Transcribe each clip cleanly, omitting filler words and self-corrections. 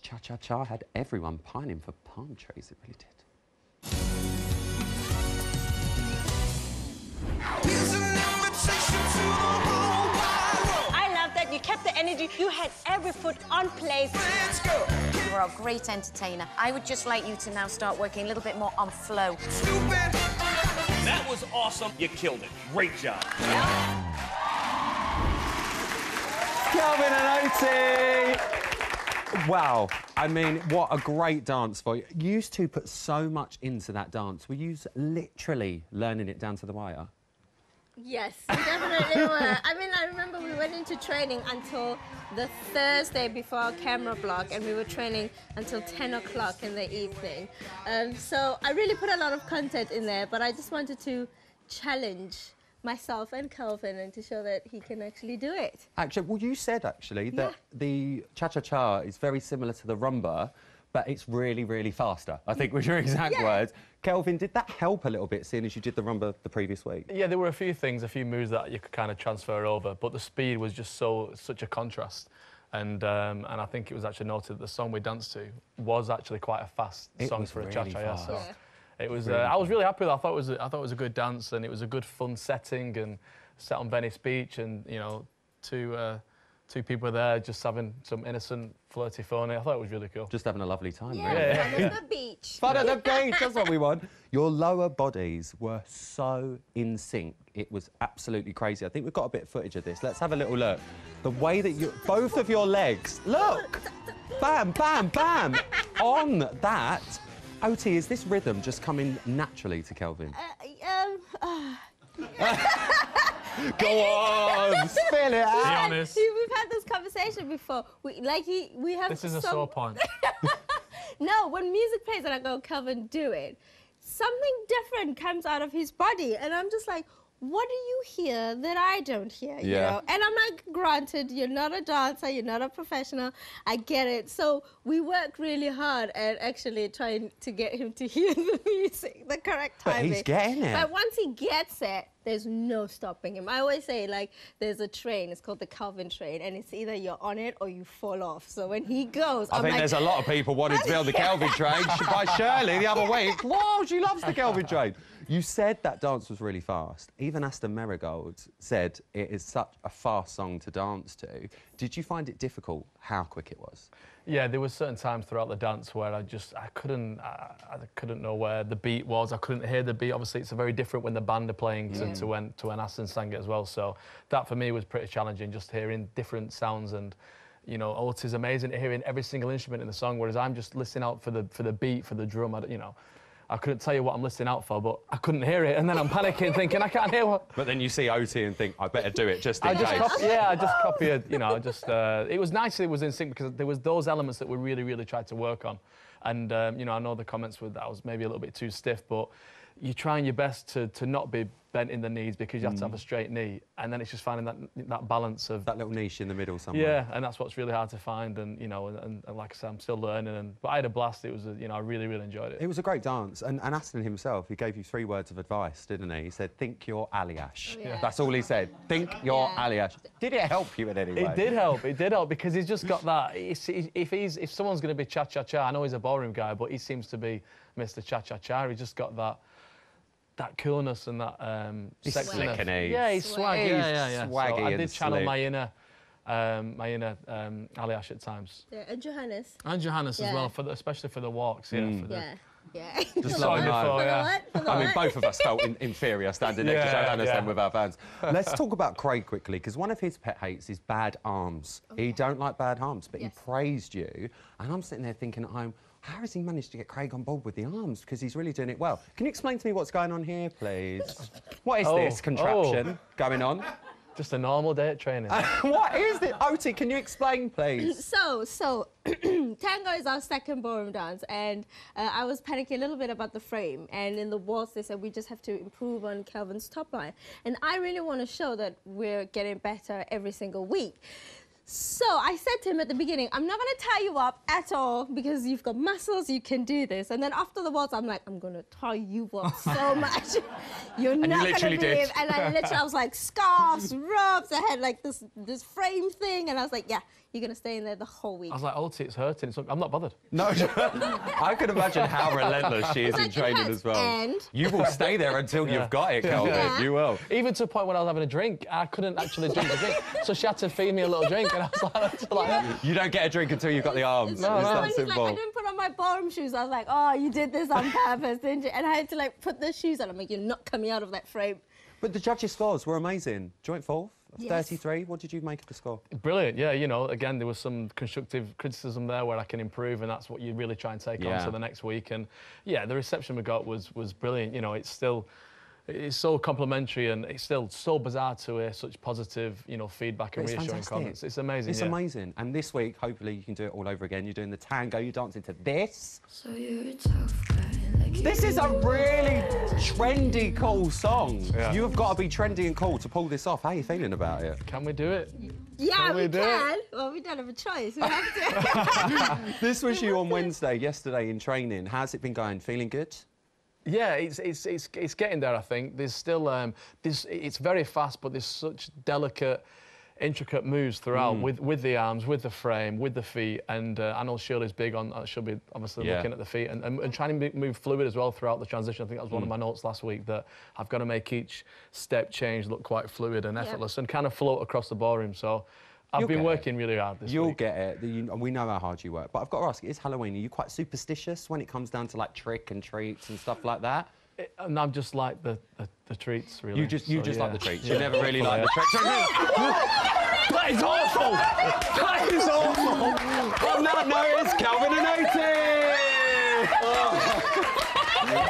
cha-cha-cha had everyone pining for palm trees, it really did. I love that you kept the energy. You had every foot on place. Let's go. You're a great entertainer. I would just like you to now start working a little bit more on flow. Stupid. That was awesome. You killed it. Great job. Kelvin and Oti! Wow, I mean, what a great dance for you. You two put so much into that dance. Were you literally learning it down to the wire? Yes, we definitely were. I mean, I remember we went into training until the Thursday before our camera block, and we were training until 10 o'clock in the evening. So I really put a lot of content in there, but I just wanted to challenge myself and Kelvin and to show that he can actually do it. Actually, well, you said, actually, that the cha-cha-cha is very similar to the rumba, but it's really, really faster, I think was your exact words. Kelvin, did that help a little bit, seeing as you did the rumba the previous week? Yeah, there were a few things, a few moves that you could kind of transfer over, but the speed was just such a contrast. And I think it was actually noted that the song we danced to was actually quite a fast song for a cha-cha. So it was. I was really happy with it. I thought it was a good dance, and it was a good fun setting, and set on Venice Beach, and you know, two people there just having some innocent flirty fun. I thought it was really cool. Just having a lovely time, Fun at the beach. Fun at the beach, that's what we want. Your lower bodies were so in sync. It was absolutely crazy. I think we've got a bit of footage of this. Let's have a little look. The way that both of your legs, look! Bam, bam, bam! On that, Oti, is this rhythm just coming naturally to Kelvin? Go on, spill it out. Be honest. We've had this conversation before. We have. This is a sore point. No, when music plays and I go, Kelvin, do it, something different comes out of his body, and I'm just like, what do you hear that I don't hear, you know? And I'm like, granted, you're not a dancer, you're not a professional, I get it. So we worked really hard at actually trying to get him to hear the music, the correct timing. But he's getting it. But once he gets it, there's no stopping him. I always say, like, there's a train, it's called the Kelvin train, and it's either you're on it or you fall off. So when he goes, I think there's a lot of people wanting to be on the Kelvin train. By Shirley the other week. Whoa, she loves the Kelvin train. You said that dance was really fast. Even Aston Marigold said it is such a fast song to dance to. Did you find it difficult how quick it was? Yeah, there were certain times throughout the dance where I couldn't know where the beat was. I couldn't hear the beat. Obviously, it's very different when the band are playing to when Aston sang it as well. So that for me was pretty challenging, just hearing different sounds. And you know, Oti's amazing at hearing every single instrument in the song, whereas I'm just listening out for the beat, for the drum. You know, I couldn't tell you what I'm listening out for, but I couldn't hear it, and then I'm panicking, thinking I can't hear what. But then you see Oti and think, I better do it just in case. I just copied. You know, it was nice that it was in sync because there was those elements that we really, really tried to work on, and you know, I know the comments were that I was maybe a little bit too stiff, but you're trying your best to not be bent in the knees because you have to have a straight knee, and then it's just finding that balance of that little niche in the middle somewhere. Yeah, and that's what's really hard to find, and you know, and like I said, I'm still learning. But I had a blast. It was, you know, I really, really enjoyed it. It was a great dance, and Aston himself, he gave you 3 words of advice, didn't he? He said, "Think your Aliash." That's all he said. Think your Aliash. Did it help you in any way? It did help. It did help because he's just got that. If someone's going to be cha-cha-cha, I know he's a ballroom guy, but he seems to be Mr. Cha-cha-cha. He's just got that coolness and that sexiness. Yeah, he's swaggy. Yeah. Swaggy. So I did channel my inner Aliash at times. Yeah, and Johannes. And Johannes as well, especially for the walks. Just love it. I mean, both of us felt inferior standing next to Johannes then with our fans. Let's talk about Craig quickly, because one of his pet hates is bad arms. He don't like bad arms, but he praised you, and I'm sitting there thinking, how has he managed to get Craig on board with the arms? Because he's really doing it well. Can you explain to me what's going on here, please? What is this contraption going on? Just a normal day at training. What is it? Oti, can you explain, please? So tango is our second ballroom dance, and I was panicking a little bit about the frame. And in the waltz, they said we just have to improve on Kelvin's top line. And I really want to show that we're getting better every single week. So I said to him at the beginning, I'm not going to tie you up at all because you've got muscles, you can do this. And then after the waltz, I'm like, I'm going to tie you up so much. You're not going to believe. And I was like, scarves, ropes. I had like this frame thing. And I was like, yeah, you're going to stay in there the whole week. I was like, Oti, it's hurting. I'm not bothered. No, I can imagine how relentless she is in training as well. And you will stay there until you've got it, Kelvin. Yeah. You will. Even to a point when I was having a drink, I couldn't actually drink the drink. So she had to feed me a little drink, and I was like... You don't get a drink until you've got the arms. No, it's no. that He's simple. like, I didn't put on my ballroom shoes. I was like, oh, you did this on purpose, didn't you? And I had to, like, put the shoes on. I'm like, you're not coming out of that frame. But the judges' scores were amazing. Joint fourth, Yes. 33. What did you make of the score? Brilliant, yeah, you know, again, there was some constructive criticism there where I can improve, and that's what you really try and take on to the next week. And, yeah, the reception we got was brilliant. You know, it's so complimentary, and it's still so bizarre to hear such positive, you know, feedback and reassuring comments. It's amazing. It's amazing. And this week, hopefully, you can do it all over again. You're doing the tango, you're dancing to this. So you're a tough guy. This is a really trendy, cool song. Yeah. You have got to be trendy and cool to pull this off. How are you feeling about it? Can we do it? Yeah, we do can. it? Well, we don't have a choice. We have to. This was you on Wednesday, yesterday in training. How's it been going? Feeling good? Yeah, it's getting there, I think. There's still, it's very fast, but there's such delicate, intricate moves throughout with the arms, with the frame, with the feet. And I know Shirley's big on, she'll be obviously looking at the feet and trying to move fluid as well throughout the transition. I think that was one of my notes last week, that I've got to make each step change look quite fluid and effortless and kind of float across the ballroom. So I've been working really hard this week. You'll get it. We know how hard you work. But I've got to ask, it's Halloween. Are you quite superstitious when it comes down to, like, trick and treats and stuff like that? And I'm just like the treats, really. You just like the treats. You never really like the treats. That is awful! That is awful! On that note, it's Kelvin and Oti!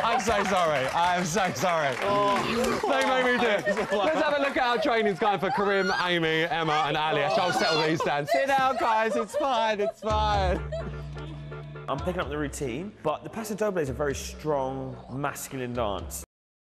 I'm so sorry. I am so sorry. They made me do it. Let's have a look at how training's going for Karim, Amy, Emma and Ali. I'll settle these down. Sit down, guys. It's fine. It's fine. I'm picking up the routine, but the Paso Doble is a very strong, masculine dance.